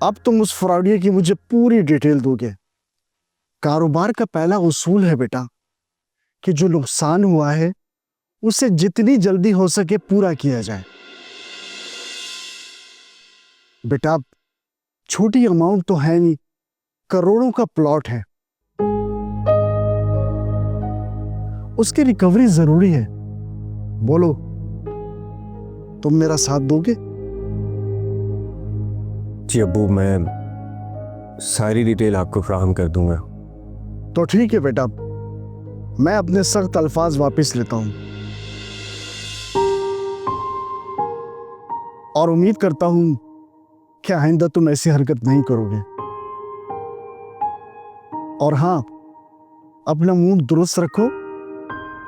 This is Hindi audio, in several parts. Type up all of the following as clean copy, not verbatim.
अब तुम उस फ्रॉडिया की मुझे पूरी डिटेल दोगे। कारोबार का पहला उसूल है बेटा कि जो नुकसान हुआ है उसे जितनी जल्दी हो सके पूरा किया जाए। बेटा छोटी अमाउंट तो है नहीं, करोड़ों का प्लॉट है, उसकी रिकवरी जरूरी है। बोलो, तुम मेरा साथ दोगे? जी अब्बू, मैं सारी डिटेल आपको फराहम कर दूंगा। तो ठीक है बेटा, मैं अपने सख्त अल्फाज वापस लेता हूं और उम्मीद करता हूं कि आइंदा तुम ऐसी हरकत नहीं करोगे। और हाँ, अपना मूड दुरुस्त रखो।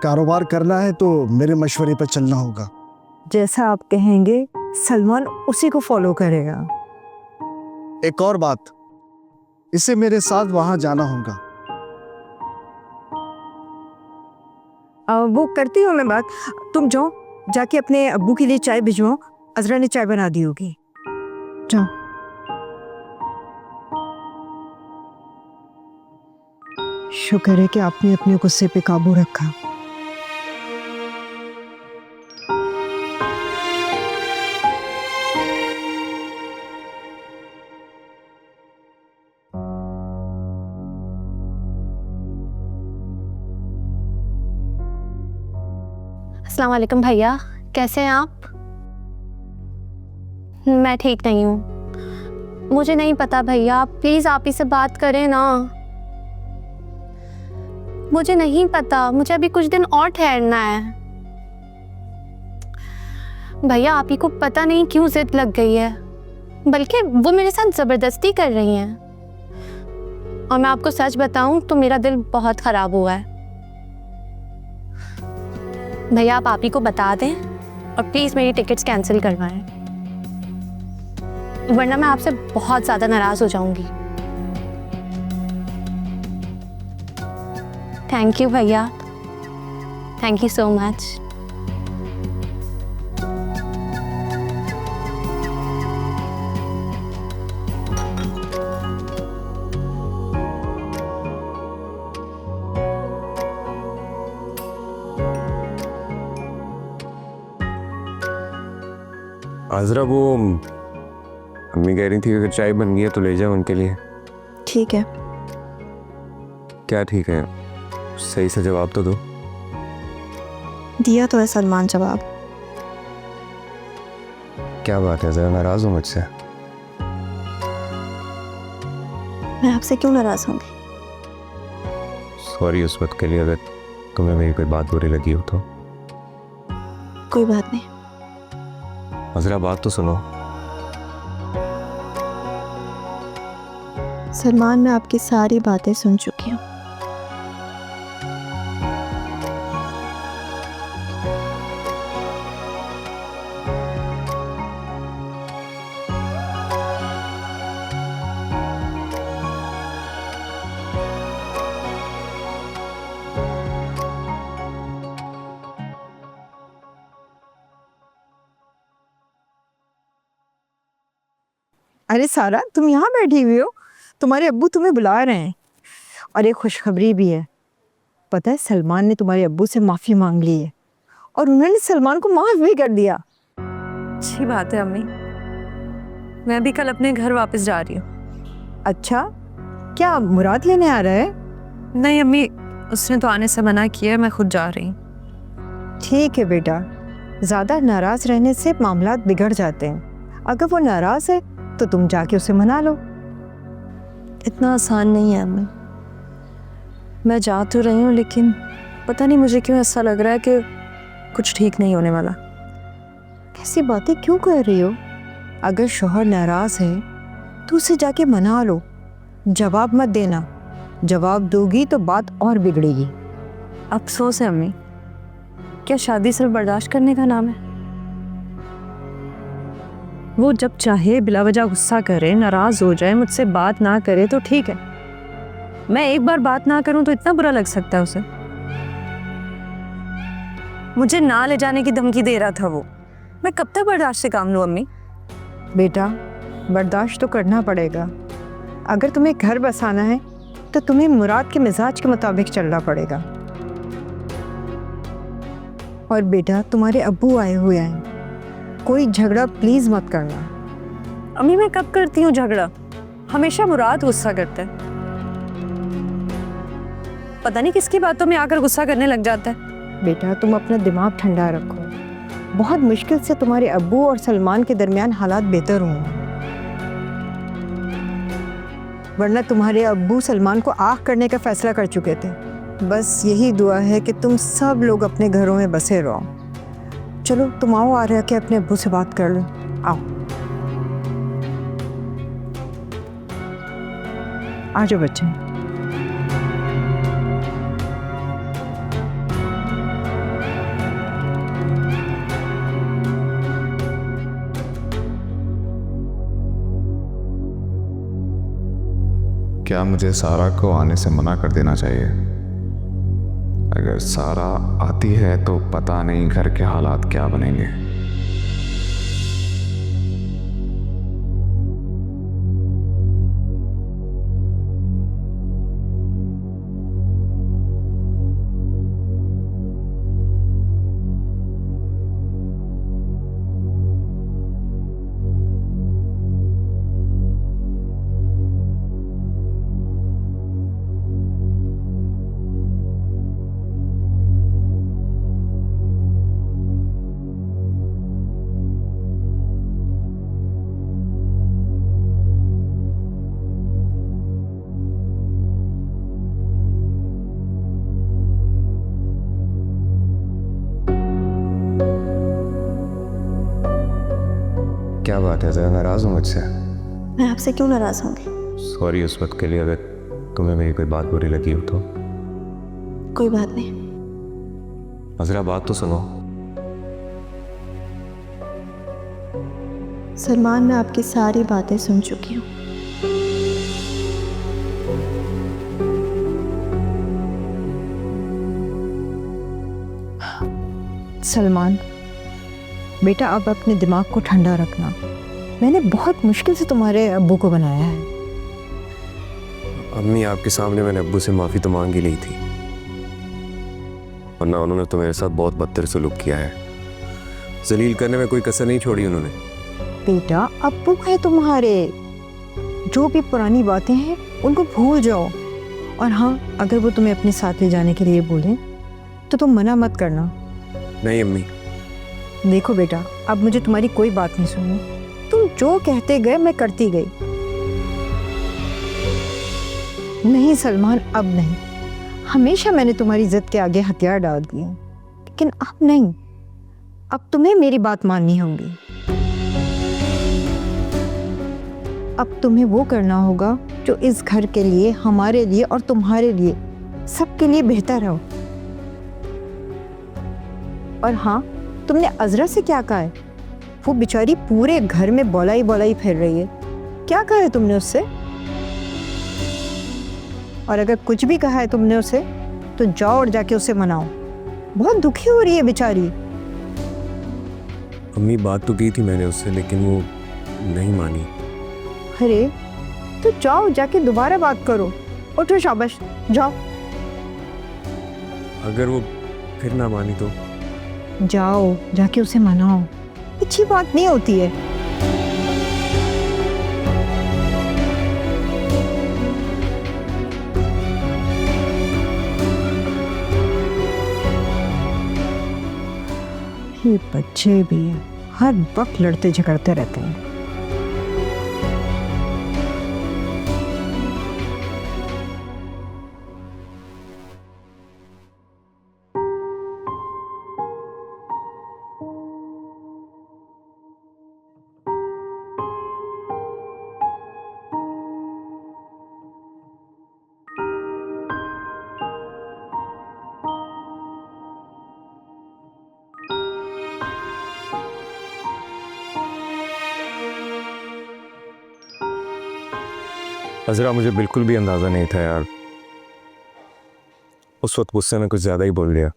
कारोबार करना है तो मेरे मशवरे पर चलना होगा। जैसा आप कहेंगे सलमान उसी को फॉलो करेगा। एक और बात, इसे मेरे साथ वहां जाना होगा। वो करती हूँ मैं बात। तुम जाओ, जाके अपने अब्बू के लिए चाय भिजवाओ। अजरा ने चाय बना दी होगी। जाओ। शुक्र है कि आपने अपने गुस्से पे काबू रखा। अस्सलाम वालेकुम भैया, कैसे हैं आप? मैं ठीक नहीं हूँ। मुझे नहीं पता भैया, प्लीज़ आप ही से बात करें ना। मुझे नहीं पता, मुझे अभी कुछ दिन और ठहरना है। भैया आप ही को पता नहीं क्यों जिद लग गई है, बल्कि वो मेरे साथ ज़बरदस्ती कर रही हैं। और मैं आपको सच बताऊं तो मेरा दिल बहुत ख़राब हुआ है। भैया आप ही को बता दें और प्लीज़ मेरी टिकट्स कैंसिल करवाएं, वरना मैं आपसे बहुत ज़्यादा नाराज़ हो जाऊंगी। थैंक यू भैया, thank you so much. Ajara, वो अम्मी कह रही थी अगर चाय बन गई है तो ले जाओ उनके लिए। ठीक है। क्या ठीक है? सही से जवाब तो दो। दिया तो है सलमान जवाब। क्या बात है, जरा नाराज हो मुझसे? मैं आपसे क्यों नाराज होंगी? सॉरी उस वक्त के लिए, अगर तुम्हें मेरी कोई बात बुरी लगी हो तो। कोई बात नहीं। अजरा बात तो सुनो। सलमान, मैं आपकी सारी बातें सुन चुकी हूँ। अरे सारा, तुम यहाँ बैठी हुई हो? तुम्हारे अब्बू तुम्हें बुला रहे हैं। और एक खुशखबरी भी है। पता है, सलमान ने तुम्हारे अब्बू से माफ़ी मांग ली है और उन्होंने सलमान को माफ़ भी कर दिया। अच्छी बात है अम्मी, मैं भी कल अपने घर वापस जा रही हूँ। अच्छा, क्या मुराद लेने आ रहा है? नहीं अम्मी, उसने तो आने से मना किया है, मैं खुद जा रही हूँ। ठीक है बेटा, ज़्यादा नाराज़ रहने से मामलात बिगड़ जाते हैं। अगर वो नाराज़ है तो तुम जाके उसे मना लो। इतना आसान नहीं है अम्मी। मैं जा तो रही हूँ, लेकिन पता नहीं मुझे क्यों ऐसा लग रहा है कि कुछ ठीक नहीं होने वाला। ऐसी बातें क्यों कर रही हो? अगर शौहर नाराज़ है तो उसे जाके मना लो। जवाब मत देना, जवाब दोगी तो बात और बिगड़ेगी। अफसोस है अम्मी, क्या शादी सिर्फ बर्दाश्त करने का नाम है? वो जब चाहे बिला वजह गुस्सा करे, नाराज हो जाए, मुझसे बात ना करे तो ठीक है। मैं एक बार बात ना करूं तो इतना बुरा लग सकता है उसे? मुझे ना ले जाने की धमकी दे रहा था वो। मैं कब तक बर्दाश्त से काम लूं अम्मी? बेटा, बर्दाश्त तो करना पड़ेगा। अगर तुम्हें घर बसाना है तो तुम्हें मुराद के मिजाज के मुताबिक चलना पड़ेगा। और बेटा, तुम्हारे अब्बू आए हुए हैं, कोई झगड़ा प्लीज मत करना। अम्मी मैं कब करती हूँ झगड़ा? हमेशा मुराद गुस्सा करता है। पता नहीं किसकी बातों में आकर गुस्सा करने लग जाता है। बेटा, तुम अपना दिमाग ठंडा रखो। बहुत मुश्किल से तुम्हारे अब्बू और सलमान के दरमियान हालात बेहतर हुए, वरना तुम्हारे अब्बू सलमान को आग करने का फैसला कर चुके थे। बस यही दुआ है कि तुम सब लोग अपने घरों में बसे रहो। चलो तुम आओ, आ रहा के अपने अब्बू से बात कर लो। आओ, आ जाओ बच्चे। क्या मुझे सारा को आने से मना कर देना चाहिए? अगर सारा आती है तो पता नहीं घर के हालात क्या बनेंगे। क्या बात है, ज़रा नाराज़ हो मुझसे? मैं आपसे क्यों नाराज़ होंगी? सॉरी उस वक्त के लिए, अगर तुम्हें मेरी कोई बात बुरी लगी हो तो। कोई बात नहीं। ज़रा बात तो सुनो। सलमान, मैं आपकी सारी बातें सुन चुकी हूँ। सलमान बेटा, अब अपने दिमाग को ठंडा रखना। मैंने बहुत मुश्किल से तुम्हारे अब्बू को बनाया है। अम्मी, आपके सामने मैंने अब्बू से माफ़ी तो मांग ही ली थी, वरना उन्होंने तो मेरे साथ बहुत बदतर सलूक किया है। जलील करने में कोई कसर नहीं छोड़ी उन्होंने। बेटा, अब्बू है तुम्हारे, जो भी पुरानी बातें हैं उनको भूल जाओ। और हाँ, अगर वो तुम्हें अपने साथ ले जाने के लिए बोलें तो तुम मना मत करना। नहीं अम्मी। देखो बेटा, अब मुझे तुम्हारी कोई बात नहीं सुननी। तुम जो कहते गए मैं करती गई। नहीं सलमान, अब नहीं। हमेशा मैंने तुम्हारी जिद के आगे हथियार डाल दिए, लेकिन अब नहीं। अब तुम्हें मेरी बात माननी होगी। अब तुम्हें वो करना होगा जो इस घर के लिए, हमारे लिए और तुम्हारे लिए, सबके लिए बेहतर हो। और हाँ, तुमने अजरा से क्या कहा है? वो बेचारी पूरे घर में बौलाई बौलाई फिर रही है। क्या कहा है तुमने उससे? और अगर कुछ भी कहा है तुमने उसे तो जाओ और जाके उसे मनाओ। बहुत दुखी हो रही है बेचारी। अम्मी, बात तो की थी मैंने उससे, लेकिन वो नहीं मानी। अरे तो जाओ, जाके दोबारा बात करो। उठो, शाबाश, जाओ। अगर वो फिर ना मानी तो? जाओ, जाके उसे मनाओ। अच्छी बात नहीं होती है। ये बच्चे भी हैं, हर वक्त लड़ते झगड़ते रहते हैं। अजरा, मुझे बिल्कुल भी अंदाज़ा नहीं था यार। उस वक्त गुस्से में कुछ ज़्यादा ही बोल दिया।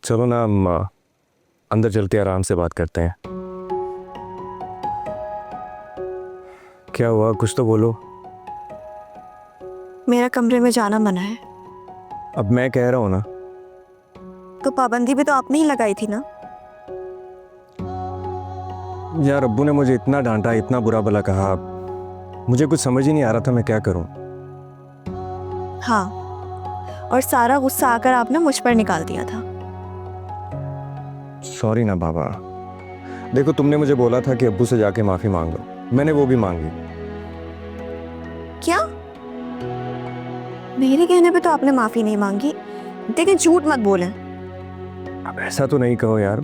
चलो ना, हम अंदर चलते आराम से बात करते हैं। क्या हुआ, कुछ तो बोलो। मेरा कमरे में जाना मना है। अब मैं कह रहा हूँ ना। तो पाबंदी भी तो आपने ही लगाई थी ना। यार अब्बू ने मुझे इतना डांटा, इतना बुरा भला कहा, मुझे कुछ समझ ही नहीं आ रहा था मैं क्या करूं। हाँ, और सारा गुस्सा आकर आपने मुझ पर निकाल दिया था। सॉरी ना बाबा। देखो तुमने मुझे बोला था कि अब्बू से जाके माफी मांग लो, मैंने वो भी मांगी। क्या? मेरे कहने पे तो आपने माफी नहीं मांगी, लेकिन झूठ मत बोलें। अब ऐसा तो नहीं कहो यार,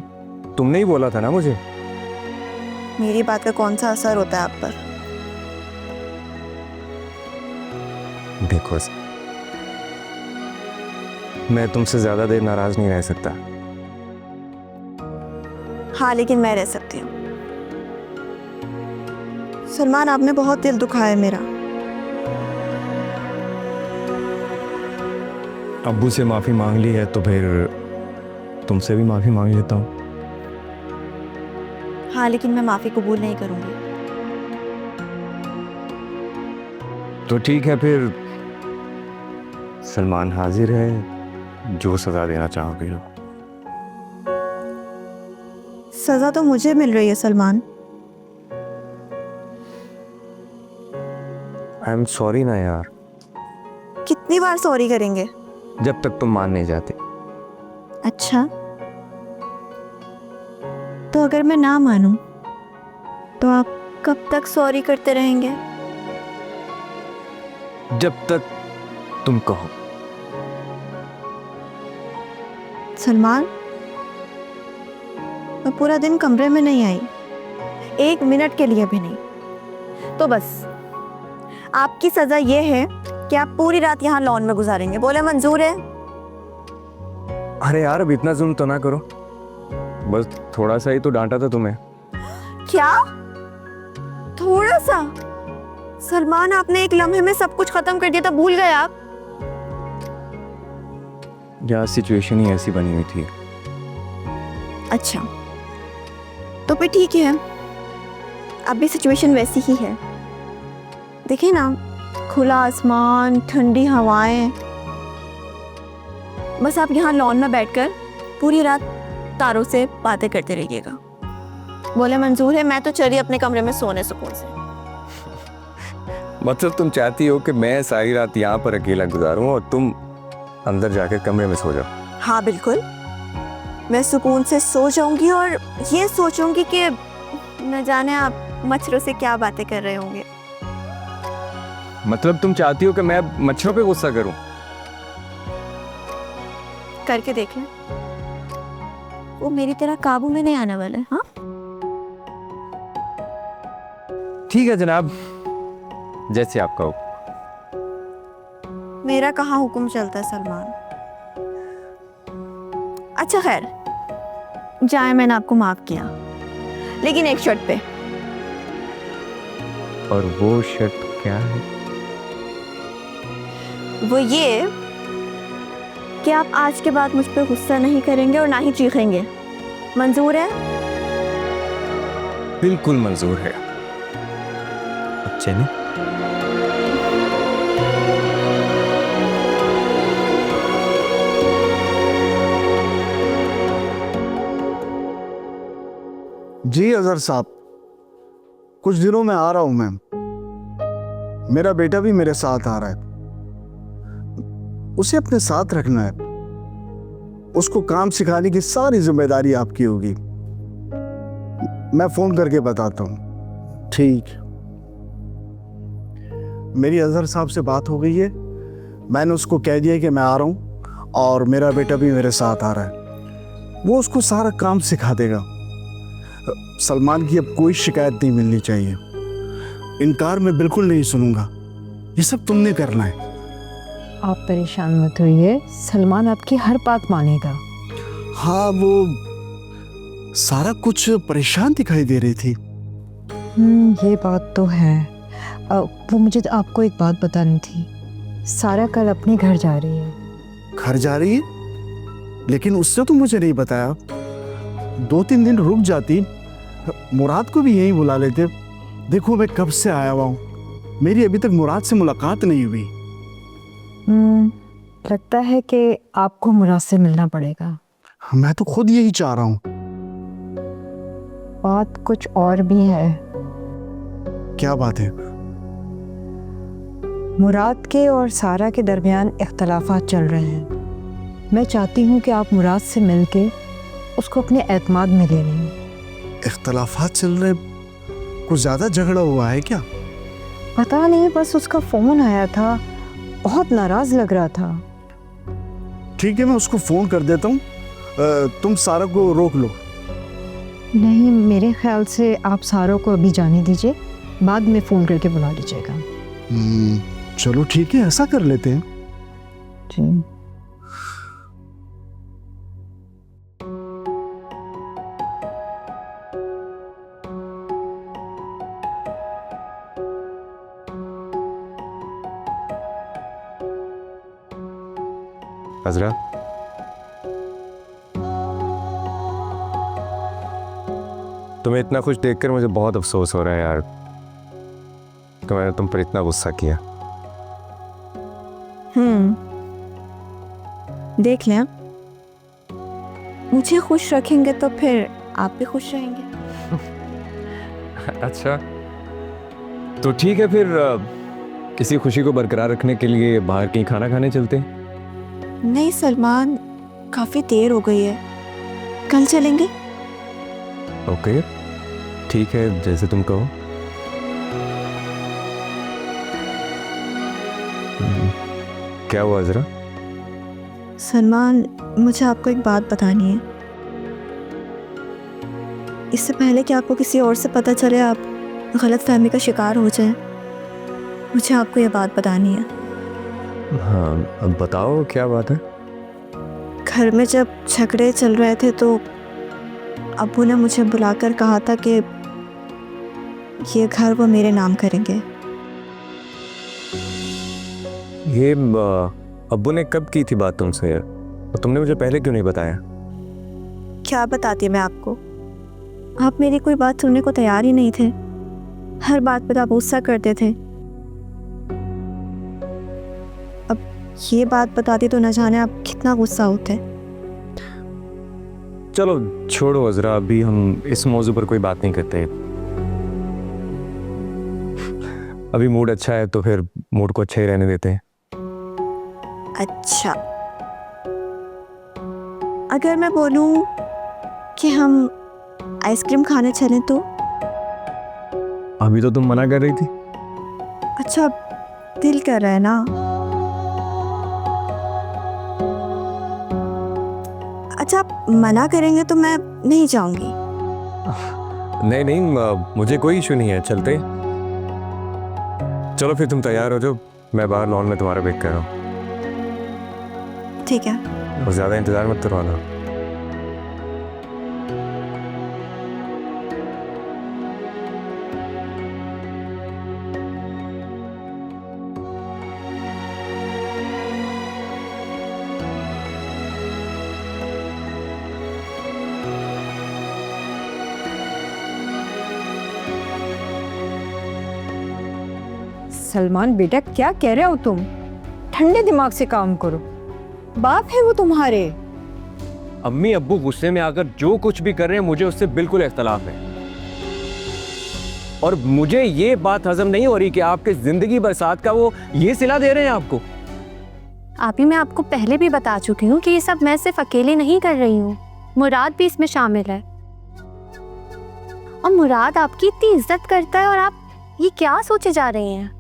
तुमने ही बोला था ना मुझे। मेरी बात का कौन सा असर होता है आप पर? देखो मैं तुमसे ज्यादा देर नाराज नहीं रह सकता। हाँ, लेकिन मैं रह सकती हूँ। सलमान, आपने बहुत दिल दुखाया है मेरा। अब्बू से माफी मांग ली है तो फिर तुमसे भी माफी मांग लेता हूँ। हाँ, लेकिन मैं माफी कबूल नहीं करूंगी। तो ठीक है फिर, सलमान हाजिर है, जो सजा देना चाहोगे। सजा तो मुझे मिल रही है सलमान। आई एम सॉरी ना यार। कितनी बार सॉरी करेंगे? जब तक तुम मान नहीं जाते। अच्छा, तो अगर मैं ना मानूं तो आप कब तक सॉरी करते रहेंगे? जब तक तुम कहो। सलमान, मैं पूरा दिन कमरे में नहीं आई, 1 मिनट के लिए भी नहीं। तो बस आपकी सजा ये है कि आप पूरी रात यहाँ लॉन में गुजारेंगे। बोले मंजूर है? अरे यार अब इतना जुल्म तो ना करो, बस थोड़ा सा ही तो डांटा था तुम्हें। क्या थोड़ा सा? सलमान, आपने एक लम्हे में सब कुछ खत्म कर दिया था, भूल गए आप? यार सिचुएशन ही ऐसी बनी हुई थी। अच्छा, तो फिर ठीक है, अभी सिचुएशन वैसी ही है। देखिए ना, खुला आसमान, ठंडी हवाएं, बस आप यहाँ लॉन में बैठकर पूरी रात तारों से बातें करते रहिएगा। बोले मंजूर है? मैं तो चली अपने कमरे में सोने सुकून से। मतलब तुम चाहती हो कि मैं सारी रात यहाँ पर अकेला गुजारूं और तुम अंदर जाकर कमरे में सो जाओ? हाँ बिल्कुल, मैं सुकून से सो जाऊंगी और ये सोचूंगी कि न जाने आप मच्छरों से क्या बातें कर रहे होंगे। मतलब तुम चाहती हो कि मैं मच्छरों पे गुस्सा करूं? करके देख लें, वो मेरी तरह काबू में नहीं आने वाले। हाँ ठीक है जनाब, जैसे आप कहो। मेरा कहाँ हुक्म चलता है सलमान। अच्छा खैर, जाए, मैंने आपको माफ किया, लेकिन एक शर्त पे। और वो शर्त क्या है? वो ये कि आप आज के बाद मुझ पर गुस्सा नहीं करेंगे और ना ही चीखेंगे। मंजूर है? बिल्कुल मंजूर है। अब चलें? जी अजहर साहब, कुछ दिनों में आ रहा हूं मैम। मेरा बेटा भी मेरे साथ आ रहा है, उसे अपने साथ रखना है। उसको काम सिखाने की सारी जिम्मेदारी आपकी होगी। मैं फोन करके बताता हूं। ठीक, मेरी अजहर साहब से बात हो गई है, मैंने उसको कह दिया कि मैं आ रहा हूं और मेरा बेटा भी मेरे साथ आ रहा है। वो उसको सारा काम सिखा देगा। सलमान की अब कोई शिकायत नहीं मिलनी चाहिए। इनकार मैं बिल्कुल नहीं सुनूंगा, ये सब तुमने करना है। आप परेशान मत होइए, सलमान आपकी हर बात मानेगा। हाँ, वो सारा कुछ परेशान दिखाई दे रही थी। ये बात तो है। वो मुझे आपको एक बात बतानी थी। सारा कल अपने घर जा रही है। घर जा रही है? लेकिन उससे तो मुझे नहीं बताया। 2-3 दिन रुक जाती, मुराद को भी यहीं बुला लेते। देखो मैं कब से आया हुआ हूँ, मेरी अभी तक मुराद से मुलाकात नहीं हुई। लगता है कि आपको मुराद से मिलना पड़ेगा। मैं तो खुद यही चाह रहा हूँ। बात कुछ और भी है। क्या बात है? मुराद के और सारा के दरमियान इख्तलाफात चल रहे हैं। मैं चाहती हूँ कि आप मुराद से मिलके उसको अपने एतमाद में ले लें। इख्तलाफात चल रहे? कुछ ज़्यादा झगड़ा हुआ है क्या? पता नहीं, बस उसका फ़ोन आया था, बहुत नाराज़ लग रहा था। ठीक है, मैं उसको फ़ोन कर देता हूँ। तुम सारा को रोक लो। नहीं, मेरे ख्याल से आप सारों को अभी जाने दीजिए, बाद में फ़ोन करके बुला लीजिएगा। चलो ठीक है, ऐसा कर लेते हैं। जी। अजरा, तुम्हें इतना खुश देखकर मुझे बहुत अफसोस हो रहा है यार कि मैंने तुम पर इतना गुस्सा किया। देख लें, मुझे खुश रखेंगे तो फिर आप भी खुश रहेंगे। अच्छा, तो ठीक है फिर किसी खुशी को बरकरार रखने के लिए बाहर कहीं खाना खाने चलते हैं। नहीं सलमान, काफ़ी देर हो गई है, कल चलेंगे। ओके ठीक है, जैसे तुम कहो। क्या हुआ अजरा? सलमान, मुझे आपको एक बात बतानी है। इससे पहले कि आपको किसी और से पता चले, आप गलत फहमी का शिकार हो जाए, मुझे आपको ये बात बतानी है। हाँ, अब बताओ क्या बात है। घर में जब झगड़े चल रहे थे तो अब्बू ने मुझे बुलाकर कहा था कि ये घर वो मेरे नाम करेंगे। ये अब्बू ने कब की थी बात तुमसे यार? और तुमने मुझे पहले क्यों नहीं बताया? क्या बताती मैं आपको, आप मेरी कोई बात सुनने को तैयार ही नहीं थे। हर बात पर आप गुस्सा करते थे। अब ये बात बताती तो न जाने आप कितना गुस्सा होते। चलो छोड़ो अजरा, अभी हम इस मौजू पर कोई बात नहीं करते। अभी मूड अच्छा है तो फिर मूड को अच्छा ही रहने देते हैं। अच्छा, अगर मैं बोलूं कि हम आइसक्रीम खाने चलें तो? अभी तो तुम मना कर रही थी। अच्छा, दिल कर रहा है ना? अच्छा, आप मना करेंगे तो मैं नहीं जाऊंगी। नहीं नहीं, मुझे कोई इशू नहीं है, चलते। चलो फिर तुम तैयार हो जाओ, मैं बाहर लॉन में तुम्हारा वेट कर रहा हूँ। ठीक है। और ज़्यादा इंतज़ार मत करवाना। सलमान बेटा, क्या कह रहे हो तुम? ठंडे दिमाग से काम करो। बाप है वो तुम्हारे। अम्मी अब्बू गुस्से में आकर जो कुछ भी कर रहे हैं, मुझे उससे बिल्कुल इख्तलाफ है। और मुझे ये बात हजम नहीं हो रही कि आपके जिंदगी बरसात का वो ये सिला दे रहे हैं आपको। आप ही, मैं आपको पहले भी बता चुकी हूँ कि ये सब मैं सिर्फ अकेले नहीं कर रही हूँ, मुराद भी इसमें शामिल है। और मुराद आपकी इतनी इज्जत करता है और आप ये क्या सोचे जा रही हैं?